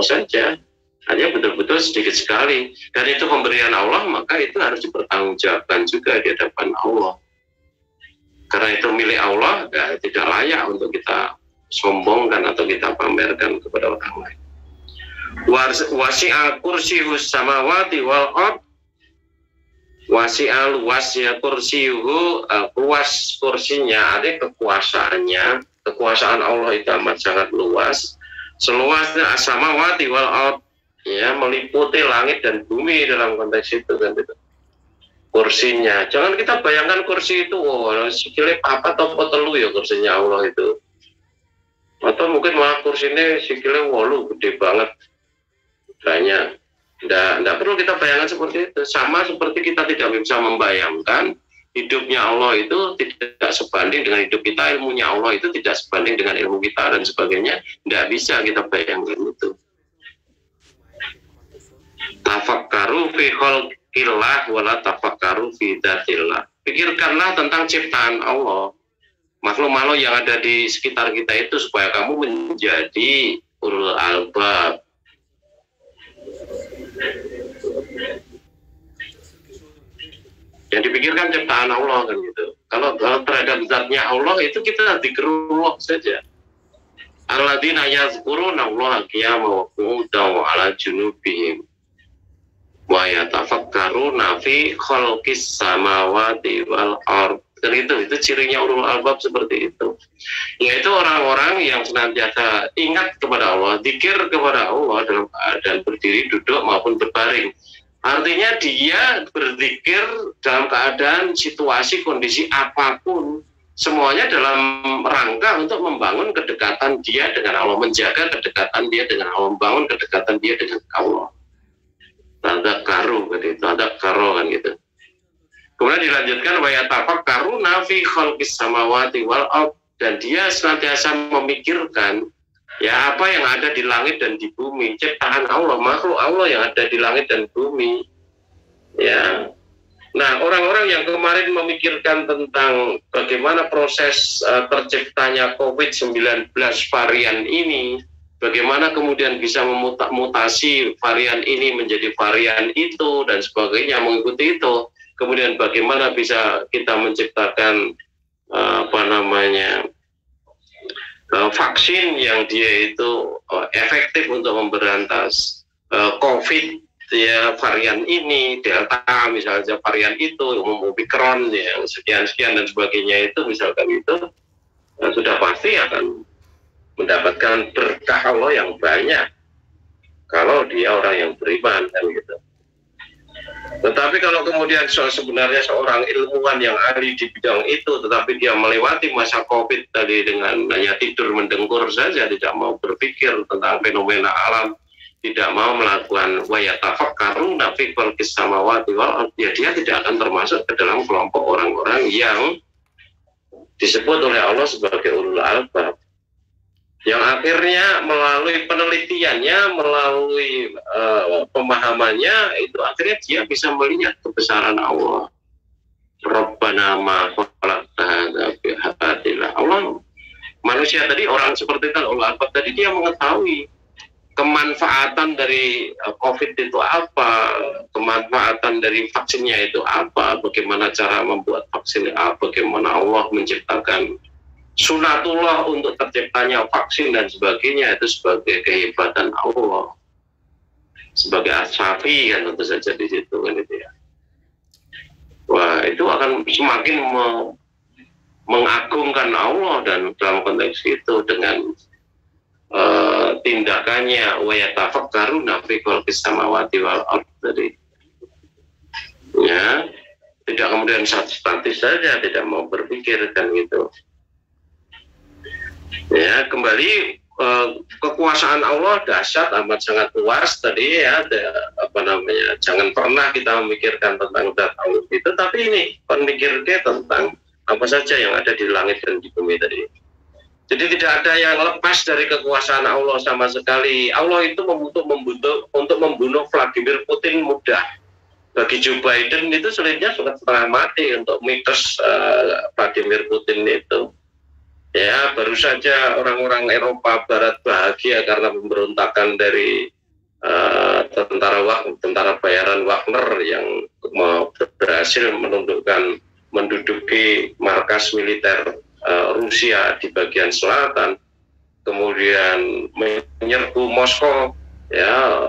saja, hanya betul-betul sedikit sekali, dan itu pemberian Allah, maka itu harus dipertanggungjawabkan juga di hadapan Allah. Karena itu milik Allah, ya, tidak layak untuk kita sombongkan atau kita pamerkan kepada orang lain. Wasi'a kursiyus samawati wal ard, wasi'a luasnya kursiyuhu, luas kursinya, ada kekuasaannya. Kekuasaan Allah itu amat sangat luas, seluasnya as-samawati wal ard, ya, meliputi langit dan bumi dalam konteks itu kan itu. Kursinya, jangan kita bayangkan kursi itu, sikile apa atau telu ya kursinya Allah itu, atau mungkin malah kursinya sikile 8 gede banget banyak. Tidak perlu kita bayangkan seperti itu. Sama seperti kita tidak bisa membayangkan hidupnya Allah itu tidak sebanding dengan hidup kita, ilmunya Allah itu tidak sebanding dengan ilmu kita dan sebagainya. Tidak bisa kita bayangkan itu. Tafakkaru fi khalqillah wala tafakkaru fi dzatillah. Pikirkanlah tentang ciptaan Allah, makhluk-makhluk yang ada di sekitar kita itu, supaya kamu menjadi ulul albab. Yang dipikirkan ciptaan Allah kan gitu. Kalau terhadap zatnya Allah itu kita dzikrullah saja. Alladzina yazkuruna Allah qiyaman wa qu'udan wa 'ala junubihim wa yatafakkaruna fi khalqis samawati wal ard. Dan itu cirinya ulul albab seperti itu. Yaitu orang-orang yang senantiasa ingat kepada Allah, zikir kepada Allah dalam keadaan berdiri, duduk maupun berbaring. Artinya dia berzikir dalam keadaan situasi kondisi apapun, semuanya dalam rangka untuk membangun kedekatan dia dengan Allah, menjaga kedekatan dia dengan Allah, membangun kedekatan dia dengan Allah. Ada karu gitu, ada karo kan gitu. Kemudian dilanjutkan wa yatafakkaruna fi khalqis samawati wal ard, dan dia senantiasa memikirkan ya apa yang ada di langit dan di bumi, ciptaan Allah, makhluk Allah yang ada di langit dan bumi. Ya. Nah, orang-orang yang kemarin memikirkan tentang bagaimana proses terciptanya COVID-19 varian ini, bagaimana kemudian bisa memutasi varian ini menjadi varian itu dan sebagainya, mengikuti itu. Kemudian bagaimana bisa kita menciptakan vaksin yang dia itu efektif untuk memberantas COVID, ya, varian ini, Delta misalnya varian itu, Omicron yang sekian-sekian dan sebagainya itu, misalkan itu sudah pasti akan mendapatkan berkah Allah yang banyak kalau dia orang yang beriman kan gitu. Tetapi kalau kemudian sebenarnya seorang ilmuwan yang ahli di bidang itu, tetapi dia melewati masa COVID tadi dengan hanya tidur mendengkur saja, tidak mau berpikir tentang fenomena alam, tidak mau melakukan wa yatafakkaruna fi khalqis samawati wal ard, ya dia tidak akan termasuk ke dalam kelompok orang-orang yang disebut oleh Allah sebagai ulul albab, yang akhirnya melalui penelitiannya, melalui pemahamannya, itu akhirnya dia bisa melihat kebesaran Allah. Rabbana ma khalaqta hadza bihaqqillah. Allah, manusia tadi, orang seperti itu, ulul albab tadi, dia mengetahui kemanfaatan dari COVID itu apa, kemanfaatan dari vaksinnya itu apa, bagaimana cara membuat vaksin, bagaimana Allah menciptakan sunatullah untuk terciptanya vaksin dan sebagainya, itu sebagai kehebatan Allah, sebagai asyafi kan tentu saja di situ kan itu ya. Wah, itu akan semakin mengagungkan Allah dan dalam konteks itu dengan tindakannya wa yatafakkaruna fi khalqis samawati wal ard tadi. Ya, tidak kemudian statis saja, tidak mau berpikir kan gitu. Ya, kembali kekuasaan Allah dahsyat, amat sangat luas tadi ya, jangan pernah kita memikirkan tentang zat Allah itu, tapi ini memikirkan tentang apa saja yang ada di langit dan di bumi tadi. Jadi tidak ada yang lepas dari kekuasaan Allah sama sekali. Allah itu untuk membunuh Vladimir Putin mudah. Bagi Joe Biden itu sulitnya sudah setengah mati untuk mitos Vladimir Putin itu. Ya, baru saja orang-orang Eropa Barat bahagia karena pemberontakan dari tentara bayaran Wagner yang berhasil menduduki markas militer Rusia di bagian selatan, kemudian menyerbu Moskow. Ya,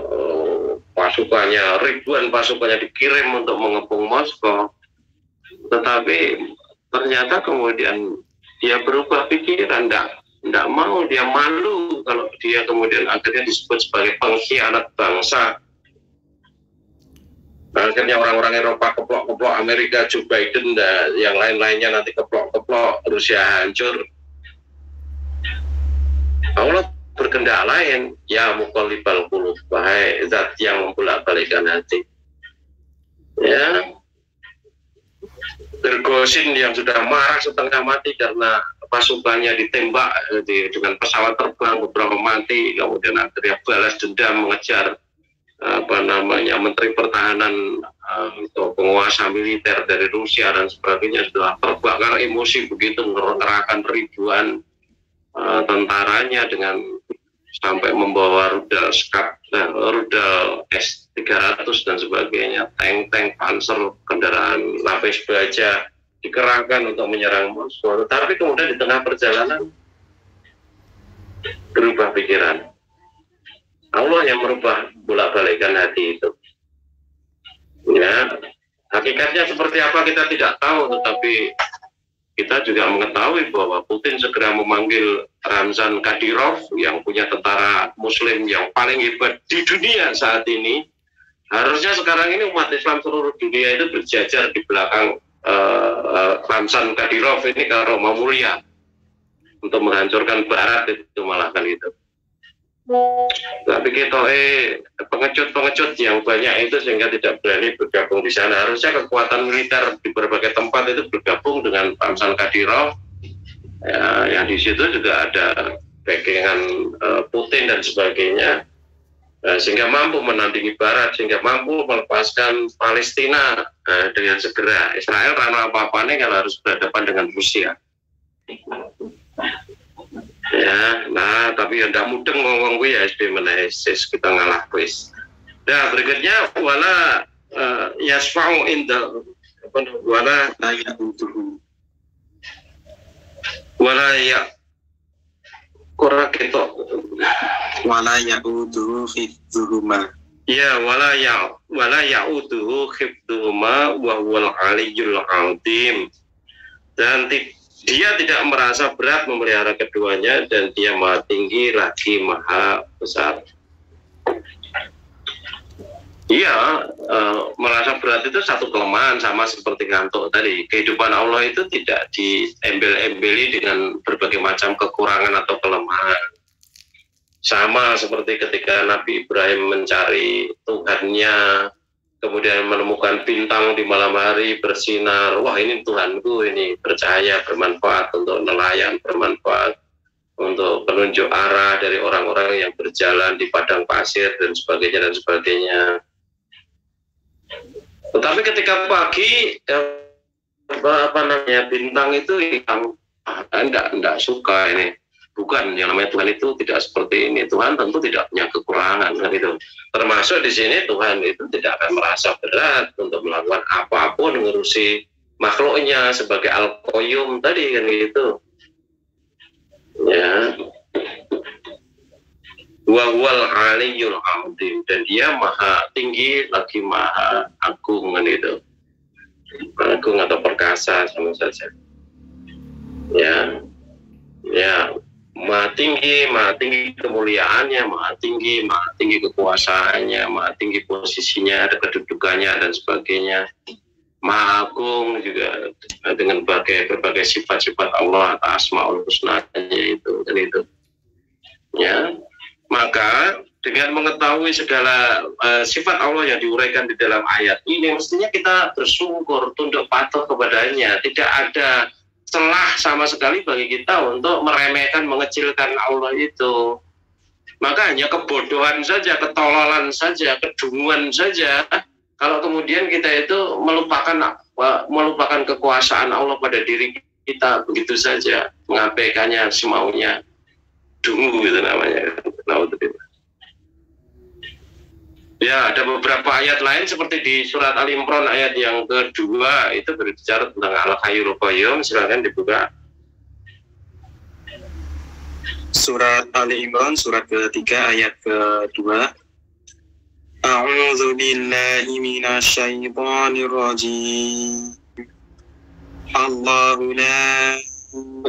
ribuan pasukannya dikirim untuk mengepung Moskow, tetapi ternyata kemudian dia berubah pikiran, tidak mau, dia malu kalau dia kemudian akhirnya disebut sebagai pengkhianat bangsa. Akhirnya orang-orang Eropa keplok-keplok, Amerika Joe Biden dan yang lain-lainnya nanti keplok-keplok, Rusia hancur. Allah berkehendak lain, ya muqallibal qulub, wahai zat yang membolak-balikkan hati. Ya, Bergosin yang sudah marah setengah mati karena pasukannya ditembak dengan pesawat terbang, beberapa mati, kemudian akhirnya balas dendam mengejar Menteri Pertahanan atau penguasa militer dari Rusia dan sebagainya, sudah terbakar emosi begitu, mengerahkan ribuan tentaranya dengan sampai membawa rudal S-300 dan sebagainya, tank panser, kendaraan lapis baja dikerahkan untuk menyerang Moskow. Tetapi kemudian di tengah perjalanan berubah pikiran. Allah yang merubah bolak-balikan hati itu. Ya, hakikatnya seperti apa kita tidak tahu, tetapi kita juga mengetahui bahwa Putin segera memanggil Ramzan Kadyrov yang punya tentara muslim yang paling hebat di dunia saat ini. Harusnya sekarang ini umat Islam seluruh dunia itu berjajar di belakang Ramzan Kadyrov ini kalau mau mulia untuk menghancurkan Barat, itu malah kan itu. Tapi kita pengecut yang banyak itu sehingga tidak berani bergabung di sana. Harusnya kekuatan militer di berbagai tempat itu bergabung dengan Ramzan Kadyrov, ya, yang di situ juga ada backingan Putin dan sebagainya, sehingga mampu menandingi Barat, sehingga mampu melepaskan Palestina dengan segera. Israel karena apa-apanya kalau harus berhadapan dengan Rusia. Ya, nah tapi ya ndak mudeng ngomong gue ya SD menesis kita ngalah kuis. Nah berikutnya wala yasfa'u inda wala ya'uduhu wala ya kurang gitu wala ya'uduhu hifdzuhuma. Ya wala ya'uduhu hifdzuhuma wa huwal aliyyul azim. Dan dia tidak merasa berat memelihara keduanya, dan dia maha tinggi lagi maha besar. Iya, merasa berat itu satu kelemahan, sama seperti ngantuk tadi. Kehidupan Allah itu tidak diembel-embeli dengan berbagai macam kekurangan atau kelemahan. Sama seperti ketika Nabi Ibrahim mencari Tuhannya, kemudian menemukan bintang di malam hari bersinar, wah ini Tuhanku, ini bercahaya, bermanfaat untuk nelayan, bermanfaat untuk penunjuk arah dari orang-orang yang berjalan di padang pasir dan sebagainya. Tetapi ketika pagi bintang itu yang enggak suka ini. Bukan, yang namanya Tuhan itu tidak seperti ini. Tuhan tentu tidak punya kekurangan kan itu. Termasuk di sini Tuhan itu tidak akan merasa berat untuk melakukan apapun mengurusi makhluknya sebagai Al-Qayyum tadi kan gitu. Ya. Wa huwal aliyyul azim, dan dia maha tinggi lagi maha agung kan itu. Agung atau perkasa sama saja. Ya. Ya. Maha tinggi kemuliaannya, maha tinggi kekuasaannya, maha tinggi posisinya, ada kedudukannya dan sebagainya. Maha agung juga dengan berbagai sifat-sifat Allah atau asmaul husnanya itu dan itu. Ya, maka dengan mengetahui segala sifat Allah yang diuraikan di dalam ayat ini, mestinya kita bersyukur, tunduk patuh kepadanya. Tidak ada celah sama sekali bagi kita untuk meremehkan, mengecilkan Allah itu. Maka hanya kebodohan saja, ketololan saja, kedunguan saja kalau kemudian kita itu melupakan kekuasaan Allah pada diri kita begitu saja mengabaikannya semaunya, dungu gitu namanya. Ya, ada beberapa ayat lain seperti di surat Al Imran ayat yang kedua itu berbicara tentang Al-Hayyul Qayyum. Silakan dibuka. Surat Ali Imran surat ketiga ayat kedua. A'udzu billahi minasyaitonir rajim. Allahu la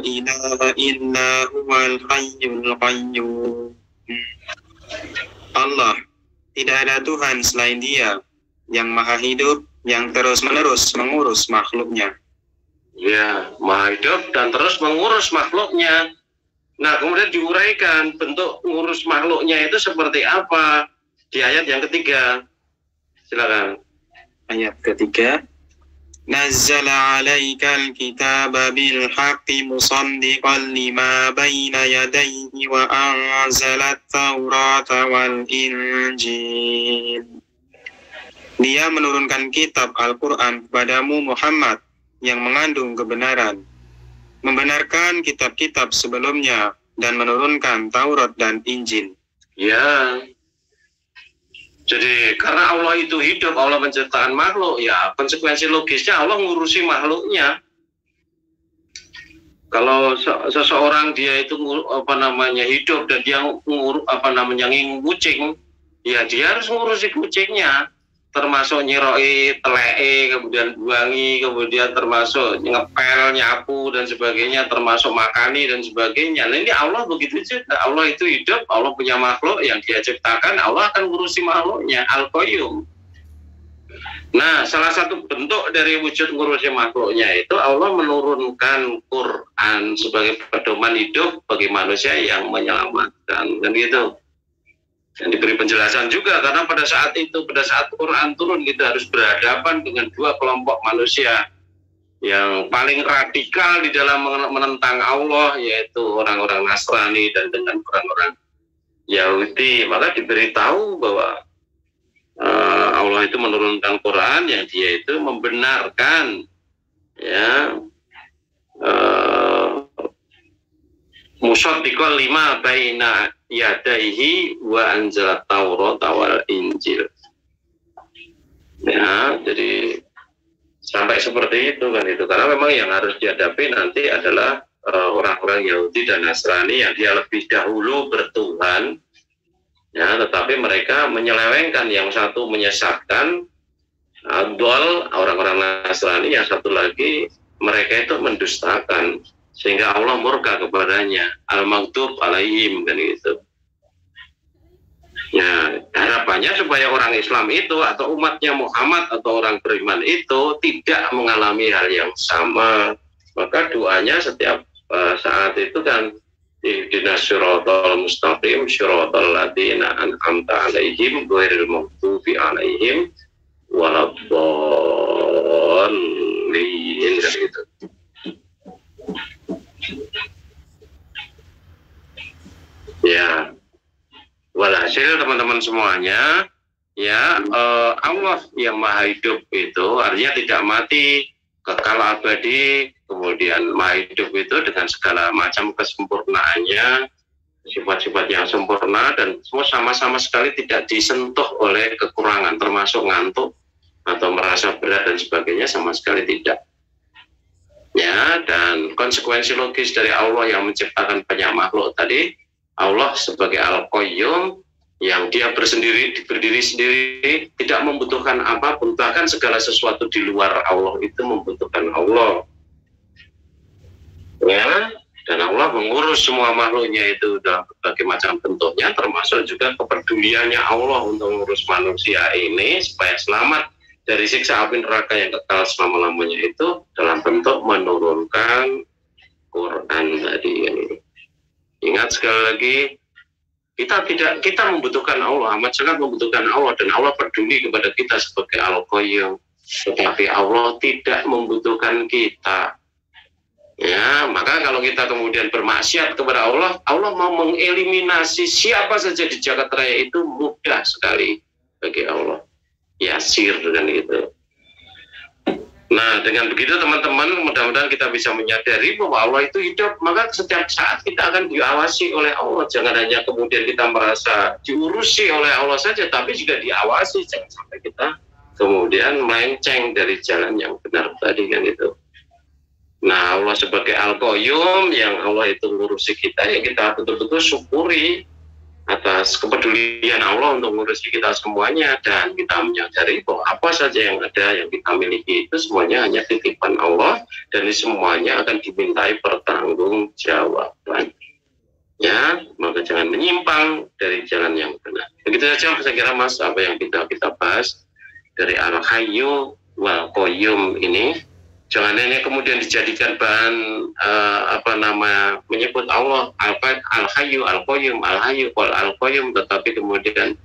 ilaha illa huwal hayyul qayyum. Allah, tidak ada Tuhan selain Dia yang maha hidup, yang terus-menerus mengurus makhluknya. Ya, maha hidup dan terus mengurus makhluknya. Nah, kemudian diuraikan bentuk ngurus makhluknya itu seperti apa di ayat yang ketiga. Silakan. Ayat ketiga. Nazzala 'alaikal kitaba bil haqqi musaddiqan lima baina yadayhi wa anzalat taurata wal injil. Dia menurunkan kitab Al-Quran kepadamu Muhammad yang mengandung kebenaran, membenarkan kitab-kitab sebelumnya dan menurunkan Taurat dan Injil. Ya, jadi karena Allah itu hidup, Allah menciptakan makhluk, ya konsekuensi logisnya Allah ngurusi makhluknya. Kalau seseorang dia itu hidup dan dia ngingu kucing, ya dia harus ngurusi kucingnya, termasuk nyiroi, teleke, kemudian buangi, kemudian termasuk ngepel, nyapu dan sebagainya, termasuk makani dan sebagainya. Nah ini Allah begitu juga. Allah itu hidup, Allah punya makhluk yang Dia ciptakan, Allah akan ngurusi makhluknya, Al-Qayyum. Nah, salah satu bentuk dari wujud ngurusi makhluknya itu Allah menurunkan Quran sebagai pedoman hidup bagi manusia yang menyelamatkan, kan gitu. Dan diberi penjelasan juga karena pada saat Quran turun kita harus berhadapan dengan dua kelompok manusia yang paling radikal di dalam menentang Allah, yaitu orang-orang Nasrani dan dengan orang-orang Yahudi. Maka diberitahu bahwa Allah itu menurunkan Quran yang Dia itu membenarkan, ya, musaddiqan lima baina yadaihi wa anzalat taurata wal injil. Ya, jadi sampai seperti itu kan itu, karena memang yang harus dihadapi nanti adalah orang-orang Yahudi dan Nasrani yang dia lebih dahulu bertuhan, ya, tetapi mereka menyelewengkan, yang satu menyesatkan, adol orang-orang Nasrani, yang satu lagi mereka itu mendustakan, sehingga Allah murka kepadanya, al-maghdub alaihim, kan gitu. Ya, harapannya supaya orang Islam itu atau umatnya Muhammad atau orang beriman itu tidak mengalami hal yang sama. Maka doanya setiap saat itu kan ihdinas siratal mustaqim siratal ladzina an'amta alaihim ghairil maghdubi alaihim waladdallin, kan gitu. Ya, walhasil teman-teman semuanya, ya, Allah yang maha hidup itu artinya tidak mati, kekal abadi, kemudian maha hidup itu dengan segala macam kesempurnaannya, sifat-sifat yang sempurna, dan semua sama-sama sekali tidak disentuh oleh kekurangan, termasuk ngantuk atau merasa berat dan sebagainya, sama sekali tidak. Ya, dan konsekuensi logis dari Allah yang menciptakan banyak makhluk tadi, Allah sebagai Al-Qayyum yang Dia berdiri sendiri, tidak membutuhkan apapun, bahkan segala sesuatu di luar Allah itu membutuhkan Allah. Ya, dan Allah mengurus semua makhluknya itu dalam berbagai macam bentuknya, termasuk juga kepeduliannya Allah untuk mengurus manusia ini supaya selamat dari siksa api neraka yang kekal selama-lamanya itu dalam bentuk menurunkan Quran tadi. Ingat sekali lagi, kita membutuhkan Allah, amat sangat membutuhkan Allah, dan Allah peduli kepada kita sebagai Al-Qayyum. Tetapi Allah tidak membutuhkan kita. Ya, maka kalau kita kemudian bermaksiat kepada Allah, Allah mau mengeliminasi siapa saja di jagat raya itu mudah sekali bagi Allah. Yasir, kan gitu. Nah, dengan begitu teman-teman, mudah-mudahan kita bisa menyadari bahwa Allah itu hidup, maka setiap saat kita akan diawasi oleh Allah. Jangan hanya kemudian kita merasa diurusi oleh Allah saja, tapi juga diawasi. Jangan sampai kita kemudian melenceng dari jalan yang benar tadi kan itu. Nah, Allah sebagai Al-Qayyum, yang Allah itu ngurusi kita, ya kita betul-betul syukuri atas kepedulian Allah untuk mengurusi kita semuanya, dan kita menyadari bahwa apa saja yang ada yang kita miliki itu semuanya hanya titipan Allah, dan ini semuanya akan dimintai pertanggungjawaban. Ya, maka jangan menyimpang dari jalan yang benar. Begitu saja saya kira Mas, apa yang kita bahas dari Al-Hayyu wal Qayyum ini. Jangan hanya kemudian dijadikan bahan menyebut Allah Al-Hayyu Al-Qayyum, Al-Hayyu Al-Qayyum, tetapi kemudian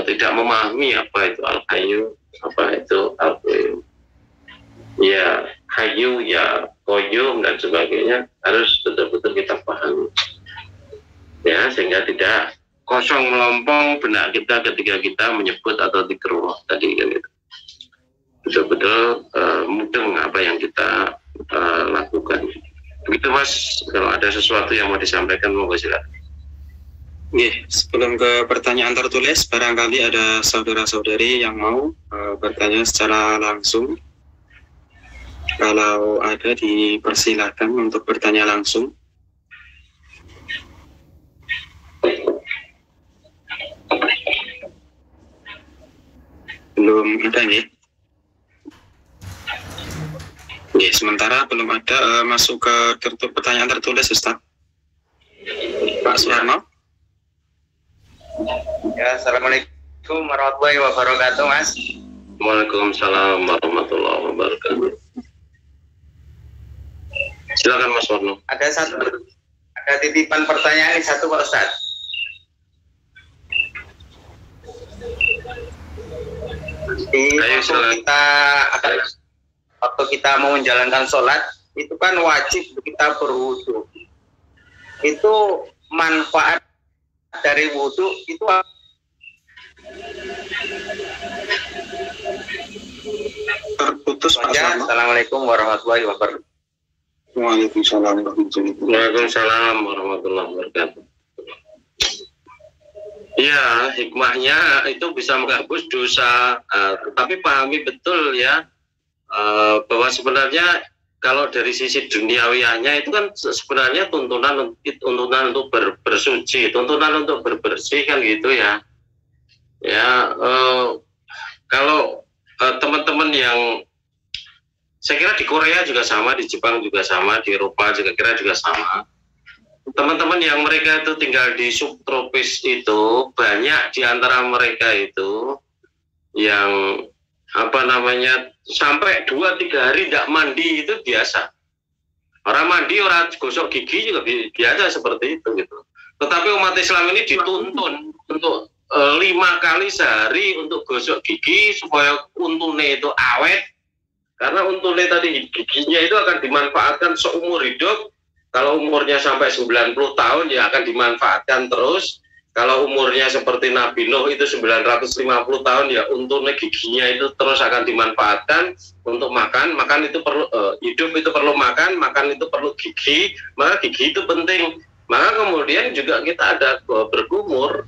tidak memahami apa itu Al-Hayyu, apa itu Al-Qayyum. Ya, Hayyu, ya Qayyum dan sebagainya harus betul-betul kita pahami. Ya, sehingga tidak kosong melompong benak kita ketika kita menyebut atau dzikir tadi kan itu. Betul-betul mudeng apa yang kita lakukan. Begitu Mas, kalau ada sesuatu yang mau disampaikan monggo silakan. Sebelum ke pertanyaan tertulis, barangkali ada saudara-saudari yang mau bertanya secara langsung. Kalau ada, dipersilakan untuk bertanya langsung. Belum ada nih. Sementara belum ada, masuk ke pertanyaan tertulis, Ustaz. Pak Suwarno. Ya, Assalamualaikum warahmatullahi wabarakatuh, Mas. Waalaikumsalam warahmatullahi wabarakatuh. Silakan Mas Warno. Ada titipan pertanyaan satu Pak Ustaz. Waktu kita mau menjalankan sholat, itu kan wajib kita berwudu. Itu manfaat dari wudu itu terputus. Assalamualaikum warahmatullahi wabarakatuh. Waalaikumsalam warahmatullahi wabarakatuh. Ya, hikmahnya itu bisa menghapus dosa, tetapi pahami betul ya, bahwa sebenarnya kalau dari sisi duniawianya itu kan sebenarnya tuntunan untuk bersuci, tuntunan untuk berbersih kan gitu ya. Ya, kalau teman-teman yang saya kira di Korea juga sama, di Jepang juga sama, di Eropa juga sama. Teman-teman yang mereka itu tinggal di subtropis itu, banyak di antara mereka itu yang sampai 2-3 hari tidak mandi itu biasa. Orang mandi, orang gosok gigi juga biasa seperti itu gitu. Tetapi umat Islam ini dituntun untuk 5 kali sehari untuk gosok gigi supaya untune itu awet. Karena untune tadi, giginya itu akan dimanfaatkan seumur hidup. Kalau umurnya sampai 90 tahun ya akan dimanfaatkan terus. Kalau umurnya seperti Nabi Nuh itu 950 tahun ya untungnya giginya itu terus akan dimanfaatkan untuk makan. Makan itu perlu, hidup itu perlu makan, makan itu perlu gigi, maka gigi itu penting. Maka kemudian juga kita ada berkumur,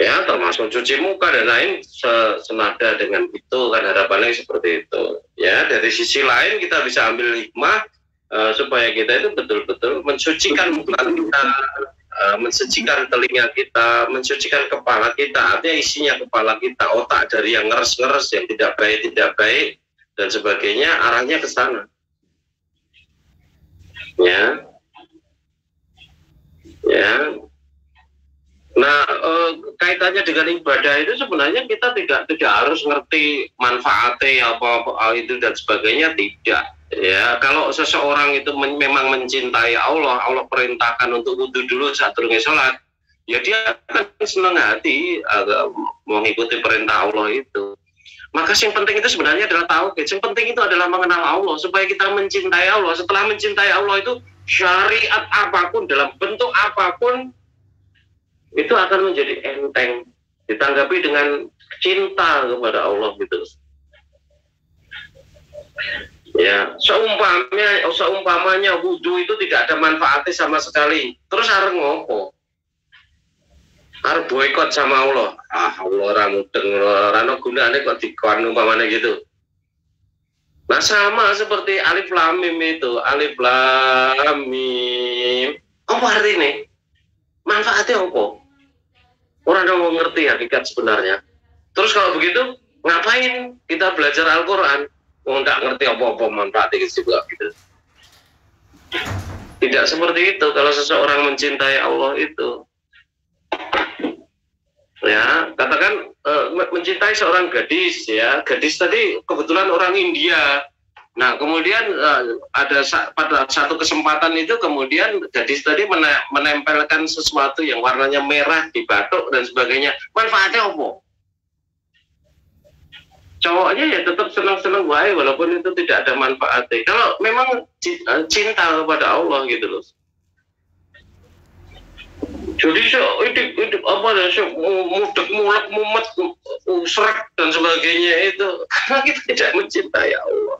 ya termasuk cuci muka dan lain senada dengan itu kan, harapannya seperti itu. Ya, dari sisi lain kita bisa ambil hikmah supaya kita itu betul-betul mensucikan muka kita, mensucikan telinga kita, mensucikan kepala kita, artinya isinya kepala kita, otak dari yang ngeres-ngeres, yang tidak baik dan sebagainya, arahnya ke sana. Ya. Nah, kaitannya dengan ibadah itu sebenarnya kita tidak harus ngerti manfaatnya apa itu dan sebagainya, tidak. Ya, kalau seseorang itu memang mencintai Allah, Allah perintahkan untuk wudu dulu saat turun sholat, ya dia akan senang hati mengikuti perintah Allah itu. Maka yang penting itu sebenarnya adalah tauhid. Yang penting itu adalah mengenal Allah supaya kita mencintai Allah. Setelah mencintai Allah itu syariat apapun dalam bentuk apapun itu akan menjadi enteng, ditanggapi dengan cinta kepada Allah gitu. Ya, seumpamanya wudhu itu tidak ada manfaatnya sama sekali. Terus harus ngopo? Harus boikot sama Allah. Allah orang mudeng, orang gunanya kok dikon umpamanya gitu. Nah sama seperti alif lam mim itu, alif lam mim. Apa artinya? Manfaatnya apa? Orang yang ngerti hakikat sebenarnya. Terus kalau begitu, ngapain kita belajar Al-Quran? Nggak ngerti apa-apa manfaatnya juga gitu. Tidak seperti itu kalau seseorang mencintai Allah itu. Ya, katakan mencintai seorang gadis, ya, gadis tadi kebetulan orang India. Nah, kemudian pada satu kesempatan itu kemudian gadis tadi menempelkan sesuatu yang warnanya merah di batuk dan sebagainya. Manfaatnya apa? Cowoknya ya tetap senang-senang wae walaupun itu tidak ada manfaatnya. Kalau memang cinta kepada Allah gitu loh. Jadi hidup apa ya, mudek mulek mumet serak dan sebagainya itu karena kita tidak mencintai Allah.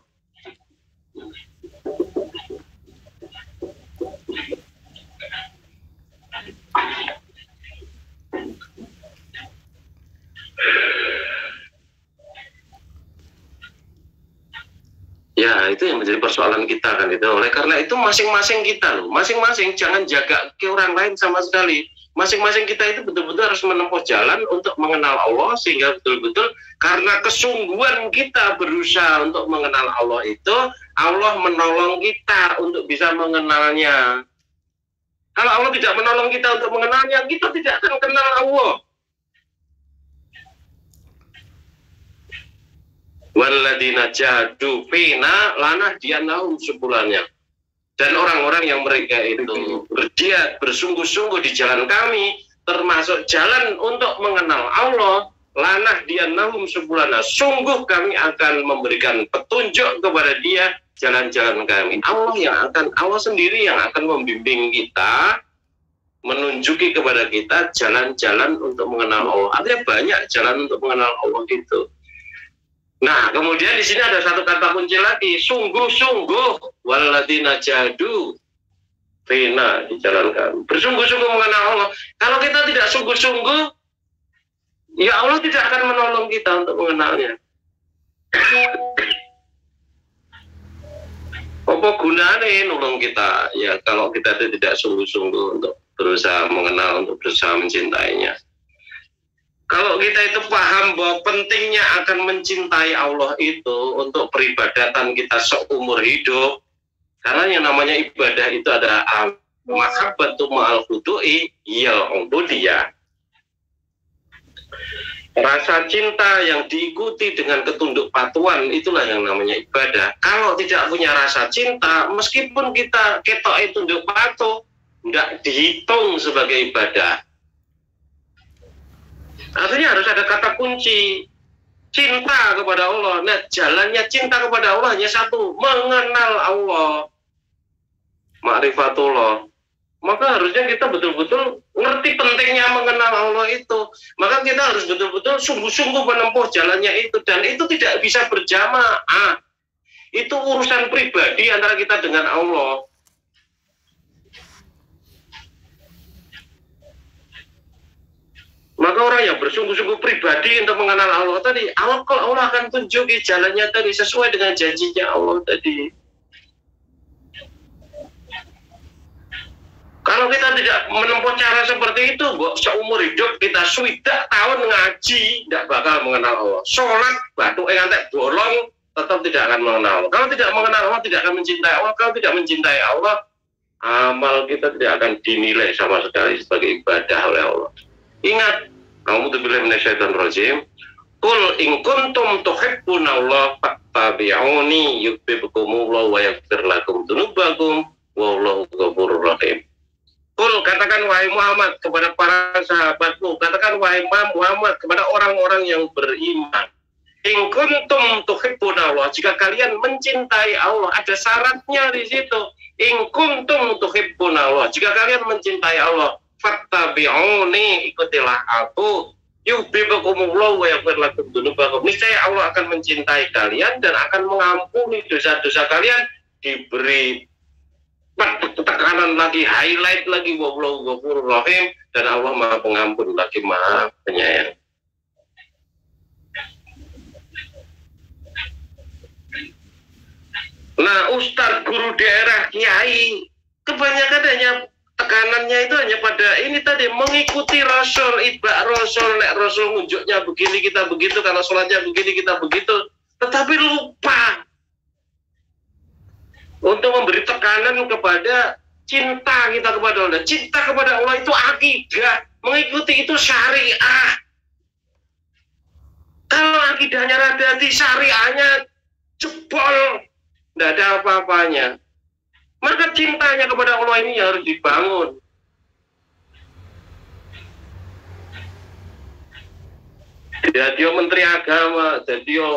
Ya itu yang menjadi persoalan kita kan itu. Oleh karena itu masing-masing kita loh, masing-masing jangan jaga ke orang lain sama sekali. Masing-masing kita itu betul-betul harus menempuh jalan untuk mengenal Allah sehingga betul-betul karena kesungguhan kita berusaha untuk mengenal Allah itu, Allah menolong kita untuk bisa mengenalnya. Kalau Allah tidak menolong kita untuk mengenalnya, kita tidak akan kenal Allah. Walladzina jahadu fina lanahdiyannahum subulana. Dan orang-orang yang mereka itu berjihad bersungguh-sungguh di jalan kami, termasuk jalan untuk mengenal Allah, lanahdiyannahum subulana. Sungguh kami akan memberikan petunjuk kepada dia jalan-jalan kami. Allah sendiri yang akan membimbing kita, menunjuki kepada kita jalan-jalan untuk mengenal Allah. Artinya banyak jalan untuk mengenal Allah itu. Nah, kemudian di sini ada satu kata kunci lagi, sungguh-sungguh, walladzina jahadu fina, di jalan kami. Bersungguh-sungguh mengenal Allah. Kalau kita tidak sungguh-sungguh, ya Allah tidak akan menolong kita untuk mengenalnya. Apa gunanya nolong kita? Ya kalau kita tidak sungguh-sungguh untuk berusaha mengenal, untuk berusaha mencintainya. Kalau kita itu paham bahwa pentingnya akan mencintai Allah itu untuk peribadatan kita seumur hidup, karena yang namanya ibadah itu adalah mahabbatu ma'al khudu'i yal ubudiyah. Rasa cinta yang diikuti dengan ketunduk patuhan itulah yang namanya ibadah. Kalau tidak punya rasa cinta, meskipun kita ketok tunduk patuh, tidak dihitung sebagai ibadah. Artinya harus ada kata kunci, cinta kepada Allah. Nah, jalannya cinta kepada Allah hanya satu, mengenal Allah, ma'rifatullah. Maka harusnya kita betul-betul ngerti pentingnya mengenal Allah itu. Maka kita harus betul-betul sungguh-sungguh menempuh jalannya itu. Dan itu tidak bisa berjamaah. Itu urusan pribadi antara kita dengan Allah. Maka orang yang bersungguh-sungguh pribadi untuk mengenal Allah tadi, Allah akan tunjuki jalannya tadi sesuai dengan janjinya Allah tadi. Kalau kita tidak menempuh cara seperti itu, seumur hidup kita sudah tahun ngaji, tidak bakal mengenal Allah. Sholat, batu ngantek bolong, tetap tidak akan mengenal Allah. Kalau tidak mengenal Allah, tidak akan mencintai Allah. Kalau tidak mencintai Allah, amal kita tidak akan dinilai sama sekali sebagai ibadah oleh Allah. Ingat, a'udzubillahi minasyaitonir rajim. Qul in kuntum tuhibbunallaha fattabi'uni yuhibbukumullahu wa yaghfir lakum dzunubakum wallahu ghafurur rahim. Qul, katakan wahai Muhammad kepada para sahabatmu, katakan wahai Muhammad kepada orang-orang yang beriman. In kuntum tuhibbunallah, jika kalian mencintai Allah, ada syaratnya di situ. In kuntum tuhibbunallah, jika kalian mencintai Allah, fattabi'uni, ikutilah aku, yuhibbukumullahu wa yaghfir lakum dzunubakum. Niscaya Allah akan mencintai kalian dan akan mengampuni dosa-dosa kalian. Diberi tekanan lagi, highlight lagi, wallahu ghafurur rahim, dan Allah Maha Pengampun lagi Maha Penyayang. Nah, ustadz, guru daerah, kiai, kebanyakan hanya tekanannya itu hanya pada ini tadi, mengikuti Rasul, itba Rasul, lek Rasul nunjuknya begini kita begitu, karena sholatnya begini kita begitu, tetapi lupa untuk memberi tekanan kepada cinta kita kepada Allah. Cinta kepada Allah itu akidah, mengikuti itu syariah. Kalau akidahnya rada-rada, syariahnya jebol, tidak ada apa-apanya, maka cintanya kepada Allah ini harus dibangun. Jadi dia menteri agama, jadi dia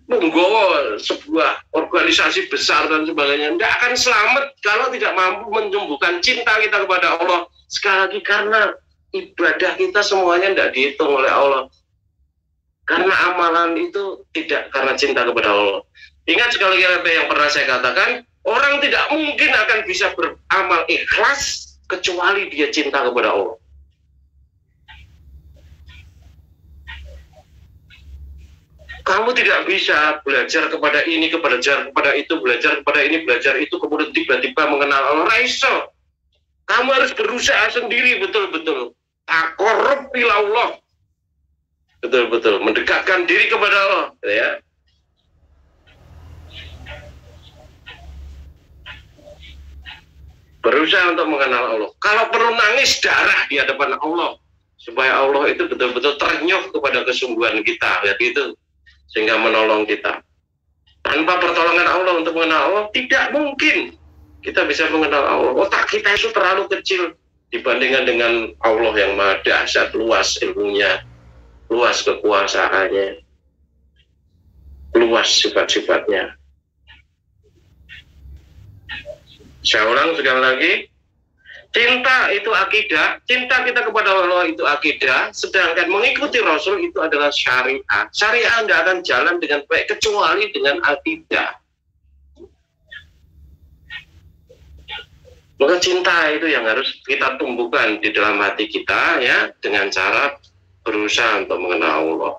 menggawa sebuah organisasi besar dan sebagainya, tidak akan selamat kalau tidak mampu menyembuhkan cinta kita kepada Allah. Sekali lagi, karena ibadah kita semuanya tidak dihitung oleh Allah, karena amalan itu tidak karena cinta kepada Allah. Ingat sekali lagi yang pernah saya katakan, orang tidak mungkin akan bisa beramal ikhlas kecuali dia cinta kepada Allah. Kamu tidak bisa belajar kepada ini, belajar kepada itu, belajar kepada ini, belajar itu, kemudian tiba-tiba mengenal Allah. Raiso. Kamu harus berusaha sendiri, betul-betul. Taqarrub ila Allah. Betul-betul. Mendekatkan diri kepada Allah. Ya. Berusaha untuk mengenal Allah. Kalau perlu nangis darah di hadapan Allah, supaya Allah itu betul-betul ternyuh kepada kesungguhan kita, ya gitu, sehingga menolong kita. Tanpa pertolongan Allah untuk mengenal Allah, tidak mungkin kita bisa mengenal Allah. Otak kita itu terlalu kecil dibandingkan dengan Allah yang maha dahsyat, luas ilmunya, luas kekuasaannya, luas sifat-sifatnya. Saya ulang sekali lagi, cinta itu akidah, cinta kita kepada Allah itu akidah, sedangkan mengikuti Rasul itu adalah syariah. Syariah tidak akan jalan dengan baik kecuali dengan akidah. Maka cinta itu yang harus kita tumbuhkan di dalam hati kita, ya, dengan cara berusaha untuk mengenal Allah.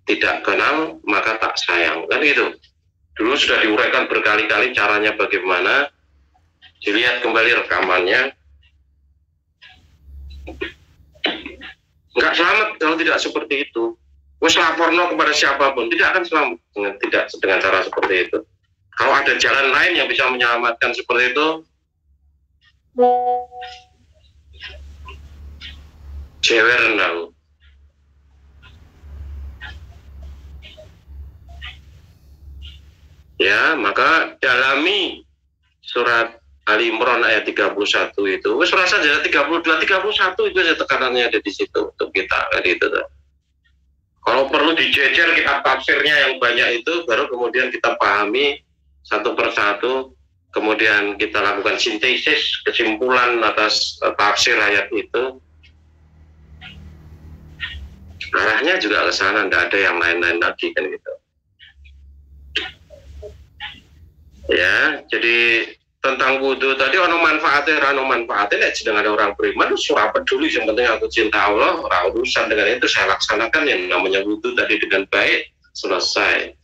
Tidak kenal maka tak sayang, kan itu. Dulu sudah diuraikan berkali-kali caranya bagaimana. Dilihat kembali rekamannya. Nggak selamat kalau tidak seperti itu. Wes laporno kepada siapapun, tidak akan selamat dengan cara seperti itu. Kalau ada jalan lain yang bisa menyelamatkan seperti itu, jewer tahu. Ya, maka dalami surat Ali Imran ayat 31 itu. Wes rasa jadi 32, 31 itu aja tekanannya ada di situ untuk kita, kan itu. Kalau perlu dijejer kitab tafsirnya yang banyak itu, baru kemudian kita pahami satu persatu, kemudian kita lakukan sintesis, kesimpulan atas tafsir ayat itu. Arahnya juga ke sana, tidak ada yang lain-lain lagi, kan gitu. Ya, jadi tentang wudhu tadi, ono manfaatnya, sedang ada orang beriman, surah peduli, yang penting aku cinta Allah, orang urusan dengan itu, saya laksanakan yang namanya wudhu tadi dengan baik, selesai.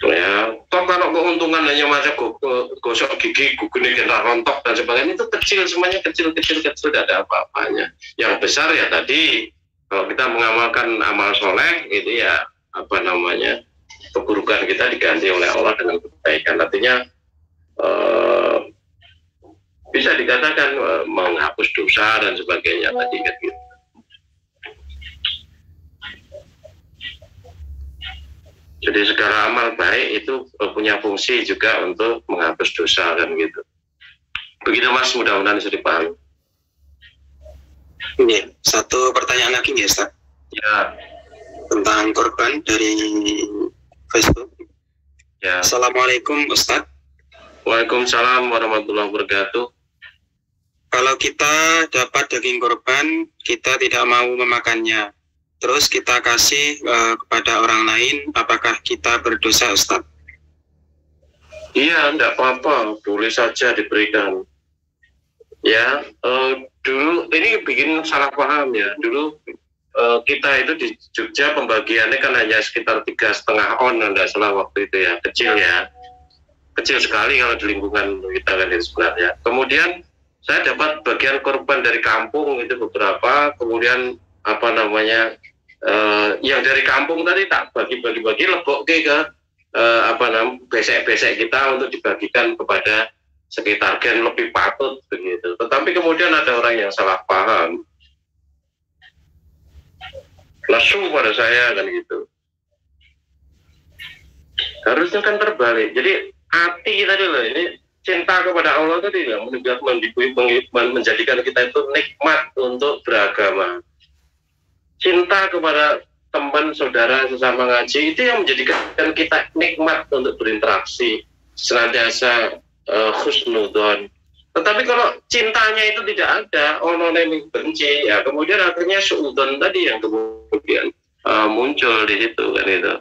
Ya, toh kalau keuntungan hanya masa gosok gigi, gugune kena rontok dan sebagainya, itu kecil, semuanya kecil, tidak ada apa-apanya. Yang besar ya tadi, kalau kita mengamalkan amal soleh, itu ya, apa namanya, keburukan kita diganti oleh Allah dengan kebaikan. Artinya bisa dikatakan menghapus dosa dan sebagainya tadi kan gitu. Jadi segala amal baik itu punya fungsi juga untuk menghapus dosa kan gitu. Begitu Mas, mudah-mudahan bisa dipahami. Ini satu pertanyaan lagi ya, Ustaz. Ya. Tentang korban dari Facebook. Ya. Assalamualaikum Ustaz. Waalaikumsalam warahmatullahi wabarakatuh. kalau kita dapat daging korban, kita tidak mau memakannya, terus kita kasih kepada orang lain, apakah kita berdosa, Ustaz? Iya, enggak apa-apa, boleh saja diberikan. Ya, dulu ini bikin salah paham ya. Dulu kita itu di Jogja pembagiannya kan hanya sekitar 3,5 on, enggak salah waktu itu ya, kecil ya. Kecil sekali kalau di lingkungan kita kan itu sebenarnya. Kemudian saya dapat bagian korban dari kampung itu beberapa, kemudian yang dari kampung tadi tak bagi-bagi lebok ke besek-besek kita untuk dibagikan kepada sekitar gen lebih patut begitu. Tetapi kemudian ada orang yang salah paham, lesu pada saya kan gitu. Harusnya kan terbalik. Jadi hati tadi loh, ini cinta kepada Allah tadi ya, menjadikan kita itu nikmat untuk beragama. Cinta kepada teman, saudara, sesama ngaji, itu yang menjadikan kita nikmat untuk berinteraksi, senantiasa husnudon. Tetapi kalau cintanya itu tidak ada, ono yang benci, ya kemudian akhirnya suudon tadi yang kemudian muncul di situ kan itu.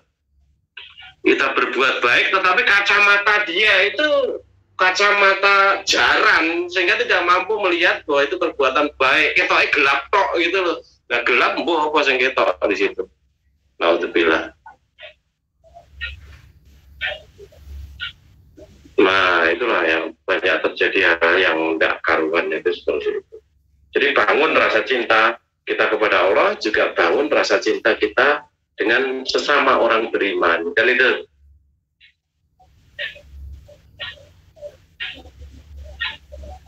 Kita berbuat baik, tetapi kacamata dia itu kacamata jaran, sehingga tidak mampu melihat bahwa itu perbuatan baik. Ketoknya gelap tok gitu loh. Nah gelap mbuh apa sing ketok di situ. Naudzubillah. Nah itulah yang banyak terjadi hal yang tidak karuan itu seperti itu. Jadi bangun rasa cinta kita kepada Allah, juga bangun rasa cinta kita dengan sesama orang beriman. Dan itu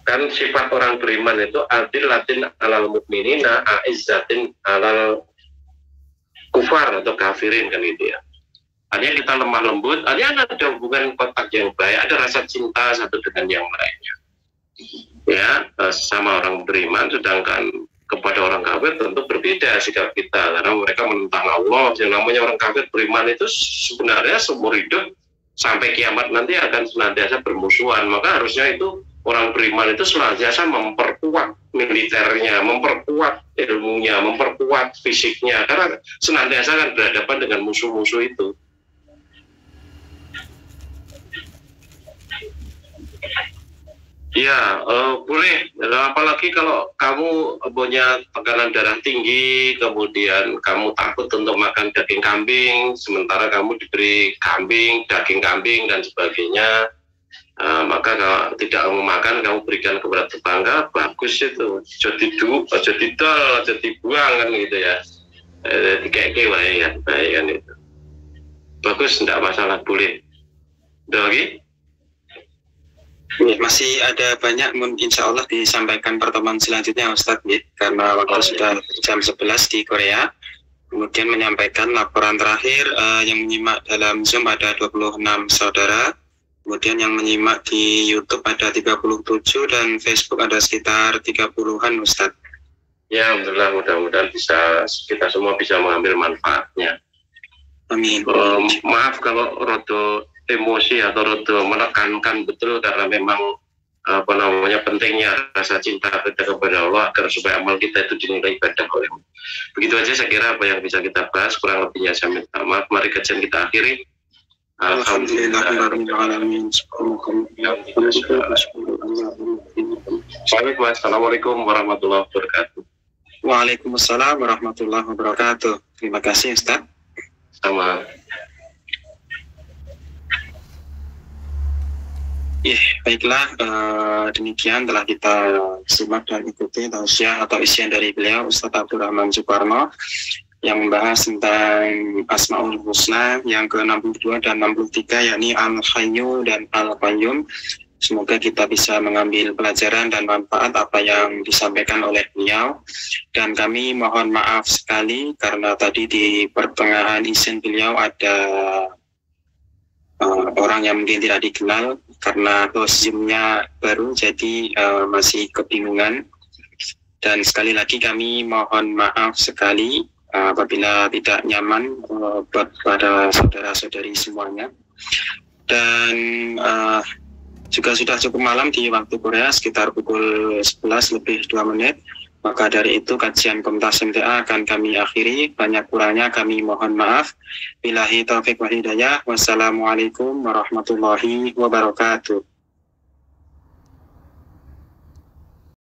kan sifat orang beriman itu adil latin alal mukminina aizzatin alal kufar atau kafirin kan gitu ya. Artinya kita lemah lembut, artinya ada hubungan kontak yang baik, ada rasa cinta satu dengan yang lainnya. Ya, sama orang beriman, sedangkan kepada orang kafir tentu berbeda sikap kita, karena mereka menentang Allah. Yang namanya orang kafir beriman itu sebenarnya seumur hidup sampai kiamat nanti akan senantiasa bermusuhan. Maka harusnya itu orang beriman itu senantiasa memperkuat militernya, memperkuat ilmunya, memperkuat fisiknya, karena senantiasa akan berhadapan dengan musuh-musuh itu. Ya, boleh. Apalagi kalau kamu punya tekanan darah tinggi, kemudian kamu takut untuk makan daging kambing, sementara kamu diberi daging kambing dan sebagainya, maka kalau tidak mau makan, kamu berikan kepada tetangga, bagus itu. Jadi didol, jadi buang kan gitu ya. Kayak ya, baik kan itu. Bagus, tidak masalah, boleh. Udah lagi? Masih ada banyak, insya Allah disampaikan pertemuan selanjutnya Ustadz, karena waktu sudah jam 11 di Korea. Kemudian menyampaikan laporan terakhir yang menyimak dalam Zoom ada 26 saudara. Kemudian yang menyimak di YouTube ada 37 dan Facebook ada sekitar 30-an Ustadz. Ya, alhamdulillah, mudah-mudahan kita semua bisa mengambil manfaatnya. Amin. Maaf kalau rodo emosi atau rodo menekankan, betul, karena memang pentingnya rasa cinta kita kepada Allah agar supaya amal kita itu dinilai ibadah oleh Allah. Begitu aja saya kira apa yang bisa kita bahas, kurang lebihnya saya minta maaf. Mari kajian kita akhiri. Assalamualaikum warahmatullahi wabarakatuh. Waalaikumsalam warahmatullahi wabarakatuh. Terima kasih Ustaz. Sama. Baiklah, demikian telah kita simak dan ikuti tausiah atau isian dari beliau Ustaz Abdurrahman Suparno yang membahas tentang Asmaul Husna yang ke-62 dan 63, yakni Al-Hayyu dan Al-Qayyum. Semoga kita bisa mengambil pelajaran dan manfaat apa yang disampaikan oleh beliau. Dan kami mohon maaf sekali karena tadi di pertengahan izin beliau ada orang yang mungkin tidak dikenal karena Zoom-nya baru, jadi masih kebingungan. Dan sekali lagi kami mohon maaf sekali apabila tidak nyaman buat pada saudara-saudari semuanya. Dan juga sudah cukup malam di waktu Korea, sekitar pukul 11 lebih 2 menit. Maka dari itu kajian Kompas MTA akan kami akhiri. Banyak kurangnya kami mohon maaf. Billahi taufiq wa hidayah. Wassalamualaikum warahmatullahi wabarakatuh.